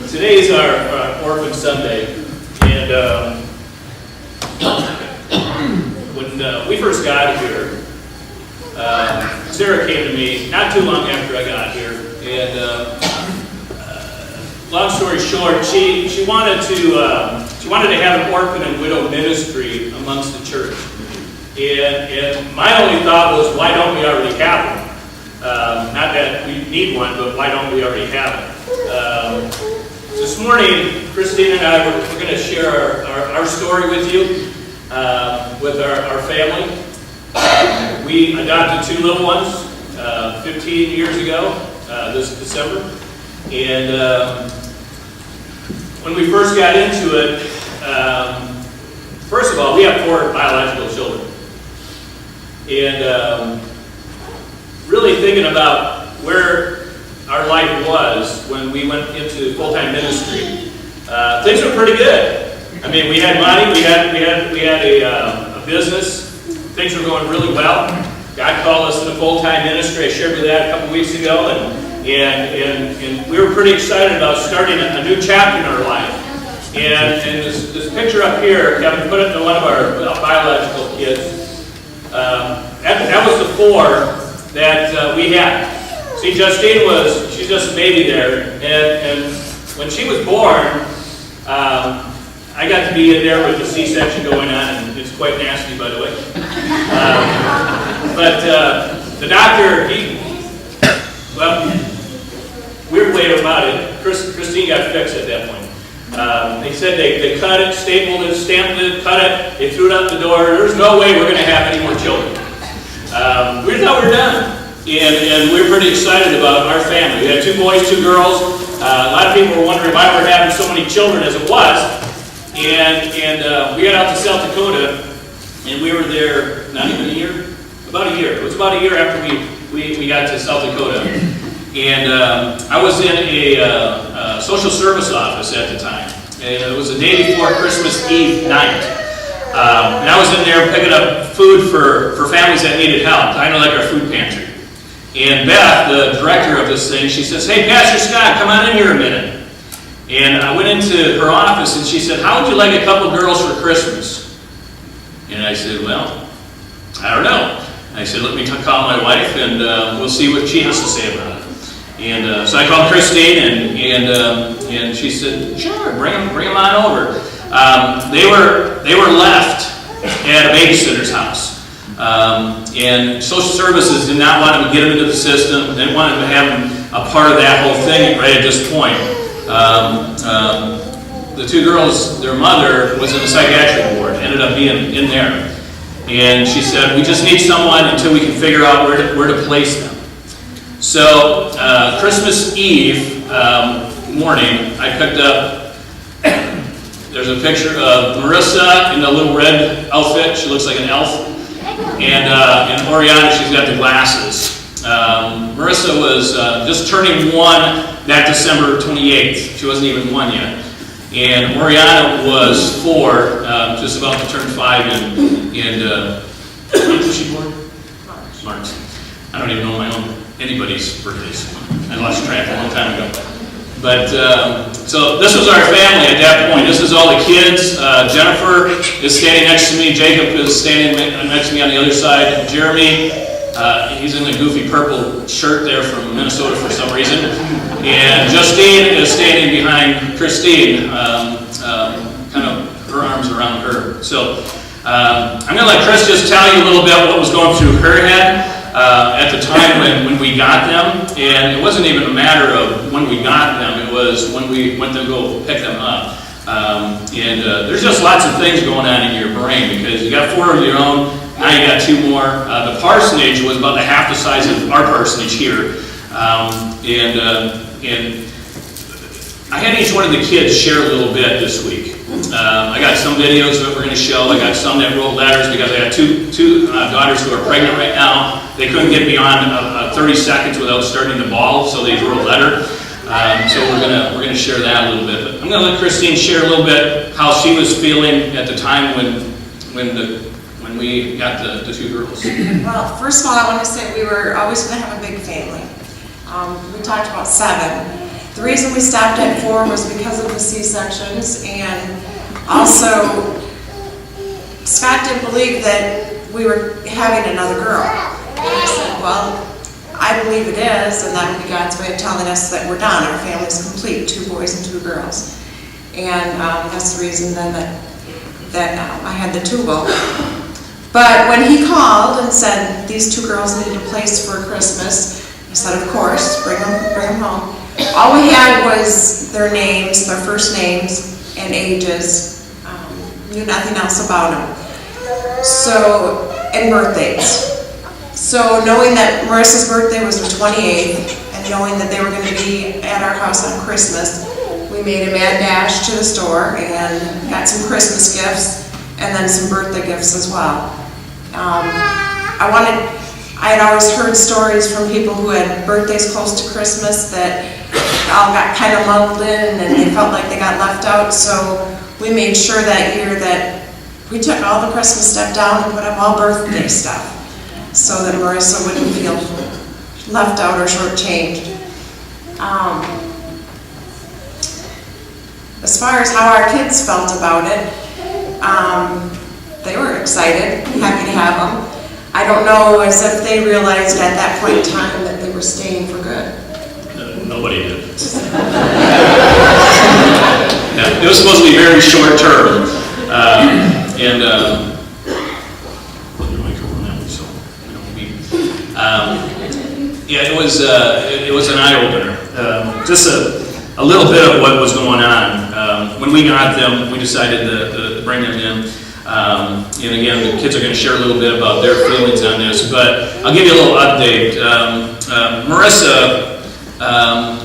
Today is our Orphan Sunday, and when we first got here, Sarah came to me not too long after I got here, and long story short, she wanted to have an orphan and widow ministry amongst the church, and my only thought was, why don't we already have one? Not that we need one, but why don't we already have it? This morning, Christine and I we're going to share our story with you, with our family. We adopted two little ones 15 years ago, this December. And when we first got into it, first of all, we have 4 biological children. And really thinking about where our life was when we went into full-time ministry, things were pretty good. I mean, we had money, we had a business, things were going really well. God called us into full-time ministry. I shared with that a couple weeks ago, and we were pretty excited about starting a new chapter in our life. And this picture up here, Kevin put it in one of our biological kids. That was the 4 that we had. See, Justine she's just a baby there, and when she was born, I got to be in there with the C-section going on, and it's quite nasty, by the way. But the doctor, weird way about it, Christine got fixed at that point. They said they cut it, stapled it, stamped it, cut it, they threw it out the door. There's no way we're going to have any more children. We thought we were done. And we were pretty excited about our family. We had 2 boys, 2 girls. A lot of people were wondering why we're having so many children as it was. And we got out to South Dakota, and we were there not even a year, about a year. It was about a year after we got to South Dakota. And I was in a social service office at the time. And it was the day before Christmas Eve night. And I was in there picking up food for families that needed help, kind of like our food pantry. And Beth, the director of this thing, she says, "Hey, Pastor Scott, come on in here a minute." And I went into her office, and she said, "How would you like a couple girls for Christmas?" And I said, "Well, I don't know." I said, "Let me call my wife, and we'll see what she has to say about it." And so I called Christine, and she said, "Sure, bring them on over." They were left at a babysitter's house. And social services did not want to get them into the system. They wanted to have them a part of that whole thing right at this point. The 2 girls, their mother was in the psychiatric ward, ended up being in there. And she said, "We just need someone until we can figure out where to place them." So Christmas Eve morning, I picked up, there's a picture of Marissa in the little red outfit. She looks like an elf. And Oriana, she's got the glasses. Marissa was just turning 1 that December 28th. She wasn't even 1 yet. And Oriana was 4, just about to turn 5 when was she born? March. I don't even know anybody's birthdays. I lost track a long time ago. But, so this was our family at that point. This is all the kids. Jennifer is standing next to me. Jacob is standing next to me on the other side. Jeremy, he's in the goofy purple shirt there from Minnesota for some reason. And Justine is standing behind Christine, kind of her arms around her. So I'm going to let Chris just tell you a little bit what was going through her head. At the time when we got them, and it wasn't even a matter of when we got them, it was when we went to go pick them up. And there's just lots of things going on in your brain because you got 4 of your own, now you got 2 more. The parsonage was about half the size of our parsonage here. And I had each one of the kids share a little bit this week. I got some videos that we're going to show. I got some that wrote letters because I got two daughters who are pregnant right now. They couldn't get beyond 30 seconds without starting to bawl, so they wrote a letter. So we're gonna share that a little bit. But I'm going to let Christine share a little bit how she was feeling at the time when when we got the two girls? Well, first of all, I want to say we were always going to have a big family. We talked about 7. The reason we stopped at 4 was because of the C-sections, and also Scott didn't believe that we were having another girl. And I said, well, I believe it is, and that would be God's way of telling us that we're done. Our family's complete, 2 boys and 2 girls. And that's the reason then that I had the tubal. But when he called and said these 2 girls needed a place for Christmas, I said, of course, bring them home. All we had was their names, their first names, and ages. Knew nothing else about them. So, and birthdays. So knowing that Marissa's birthday was the 28th, and knowing that they were going to be at our house on Christmas, we made a mad dash to the store and got some Christmas gifts and then some birthday gifts as well. I had always heard stories from people who had birthdays close to Christmas that all got kind of muddled in and they felt like they got left out, so we made sure that year that we took all the Christmas stuff down and put up all birthday stuff so that Marissa wouldn't feel left out or shortchanged. As far as how our kids felt about it, they were excited, happy to have them. I don't know as if they realized at that point in time that they were staying for good. Nobody did. Yeah, it was supposed to be very short term, yeah, it was an eye opener. Just a little bit of what was going on. When we got them, we decided to bring them in. And again, the kids are going to share a little bit about their feelings on this, but I'll give you a little update. Marissa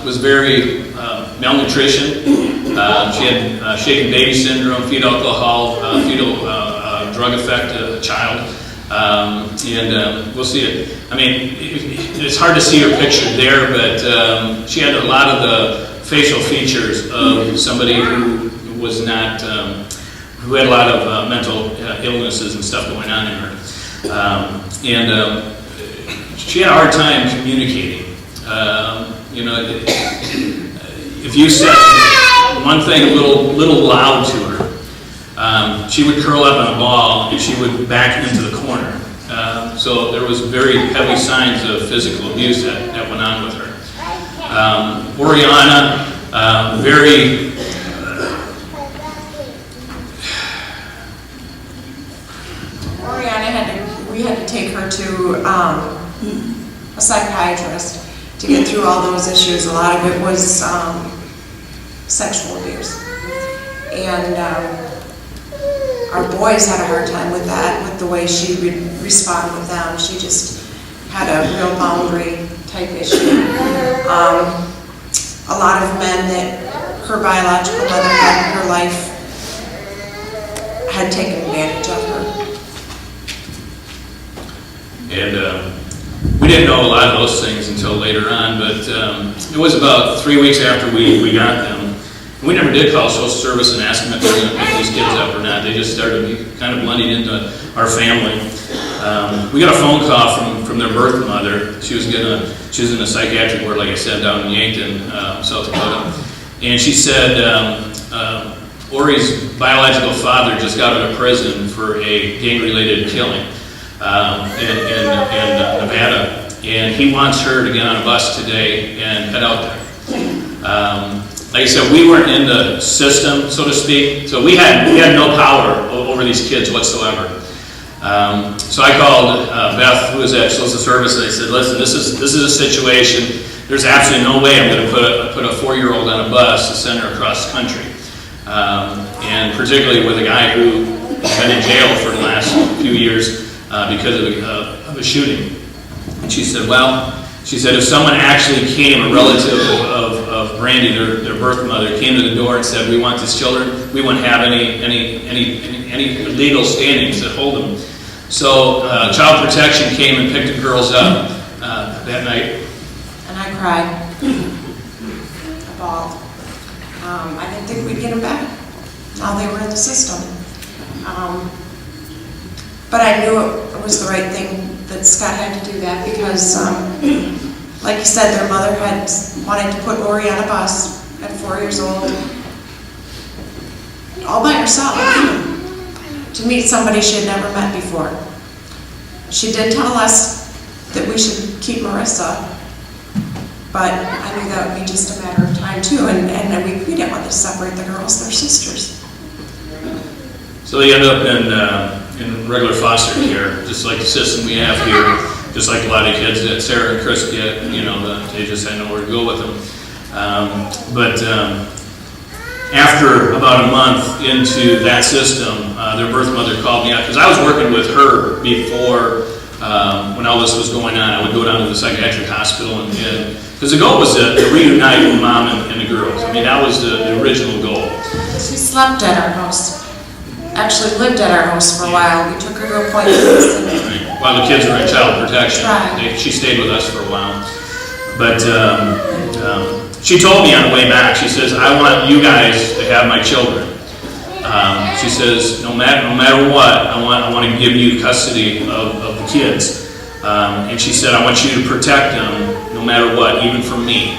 was very malnutrition. She had shaken baby syndrome, fetal alcohol, fetal drug affect child. And we'll see it. I mean, it's hard to see her picture there, but she had a lot of the facial features of somebody who was not, who had a lot of mental illnesses and stuff going on in her. She had a hard time communicating. You know, if you said one thing a little loud to her, she would curl up in a ball and she would back into the corner. So there was very heavy signs of physical abuse that went on with her. Oriana, we had to take her to a psychiatrist to get through all those issues. A lot of it was sexual abuse. And our boys had a hard time with that, with the way she would respond with them. She just had a real boundary type issue. A lot of men that her biological mother had in her life had taken advantage of her. And we didn't know a lot of those things until later on, but it was about 3 weeks after we got them. We never did call social service and ask them if they were going to pick these kids up or not. They just started kind of blending into our family. We got a phone call from their birth mother. She was in a psychiatric ward, like I said, down in Yankton, South Dakota. And she said, Ori's biological father just got out of prison for a gang-related killing in Nevada. And he wants her to get on a bus today and head out there. Like I said, we weren't in the system, so to speak, so we had no power over these kids whatsoever. So I called Beth, who was at social service, and I said, "Listen, this is a situation. There's absolutely no way I'm going to put a 4-year-old on a bus to send her across the country, and particularly with a guy who has been in jail for the last few years because of a shooting." And she said, "Well," she said, "if someone actually came, a relative of Brandy, their birth mother, came to the door and said, 'We want these children,' we wouldn't have any legal standings to hold them." So Child Protection came and picked the girls up that night. And I cried. I bawled. I didn't think we'd get them back. Now they were in the system. but I knew it was the right thing that Scott had to do that because, like you said, their mother had wanted to put Lori on a bus at 4 years old, all by herself, to meet somebody she had never met before. She did tell us that we should keep Marissa, but I knew that would be just a matter of time too, and we didn't want to separate the girls, they're sisters. So they end up in regular foster care, just like the system we have here, just like a lot of kids that Sarah and Chris get, you know, they just had nowhere to go with them. After about a month into that system, their birth mother called me out, because I was working with her before, when all this was going on. I would go down to the psychiatric hospital, because the goal was to reunite the mom and the girls. I mean, that was the original goal. She slept at our house. Actually lived at our house for a while. We took her to appointments. Right. While the kids were in child protection, Right. she stayed with us for a while. But she told me on the way back, she says, I want you guys to have my children. She says, no matter what, I want to give you custody of the kids. And she said, I want you to protect them no matter what, even from me.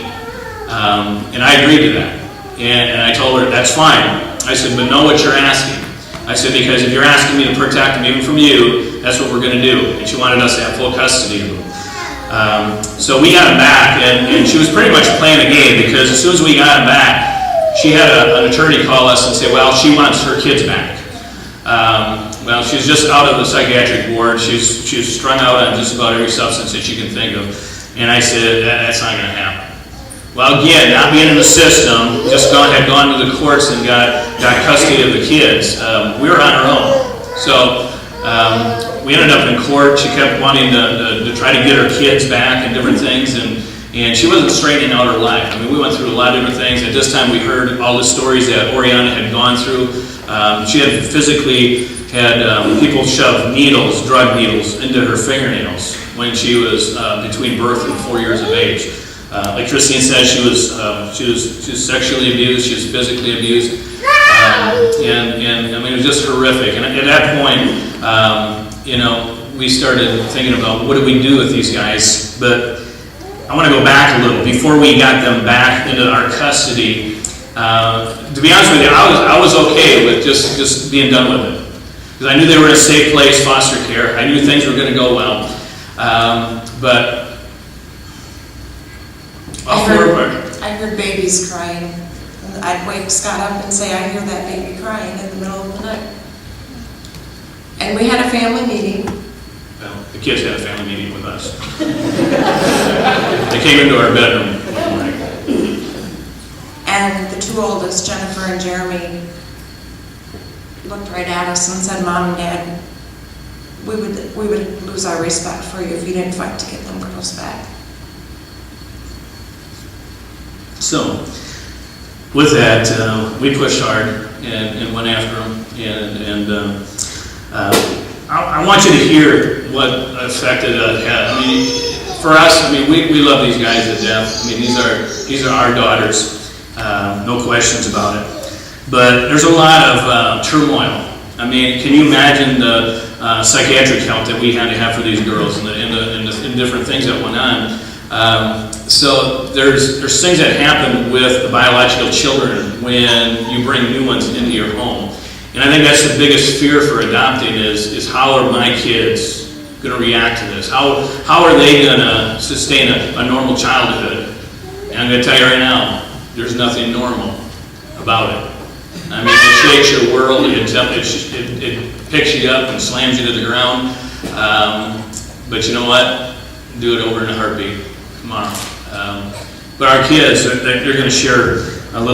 And I agreed to that. And I told her, that's fine. I said, but know what you're asking. I said, because if you're asking me to protect them even from you, that's what we're going to do. And she wanted us to have full custody of them. So we got them back, and she was pretty much playing a game, because as soon as we got them back, she had an attorney call us and say, well, she wants her kids back. Well, she's just out of the psychiatric ward. She's strung out on just about every substance that you can think of. And I said, that's not going to happen. Well, again, not being in the system, had gone to the courts and got custody of the kids. We were on our own. So we ended up in court. She kept wanting to try to get her kids back and different things, and she wasn't straightening out her life. I mean, we went through a lot of different things. At this time, we heard all the stories that Oriana had gone through. She had physically had people shove needles, drug needles, into her fingernails when she was between birth and 4 years of age. Like Christine said, she was sexually abused, she was physically abused, and I mean, it was just horrific. And at that point, you know, we started thinking about what do we do with these guys. But I want to go back a little. Before we got them back into our custody, to be honest with you, I was okay with just being done with it, because I knew they were in a safe place, foster care. I knew things were going to go well, but. I heard babies crying. And I'd wake Scott up and say, I hear that baby crying in the middle of the night. And we had a family meeting. Well, the kids had a family meeting with us. They came into our bedroom one morning. And the two oldest, Jennifer and Jeremy, looked right at us and said, Mom and Dad, we would lose our respect for you if you didn't fight to get them girls back. So, with that, we pushed hard and went after them. And I want you to hear what affected us. I mean, for us, I mean, we love these guys to death. I mean, these are our daughters, no questions about it. But there's a lot of turmoil. I mean, can you imagine the psychiatric help that we had to have for these girls and the different things that went on? So there's things that happen with the biological children when you bring new ones into your home. And I think that's the biggest fear for adopting is how are my kids going to react to this? How are they going to sustain a normal childhood? And I'm going to tell you right now, there's nothing normal about it. I mean, it shakes your world, it picks you up and slams you to the ground. But you know what? Do it over in a heartbeat tomorrow. But our kids, they're going to share a little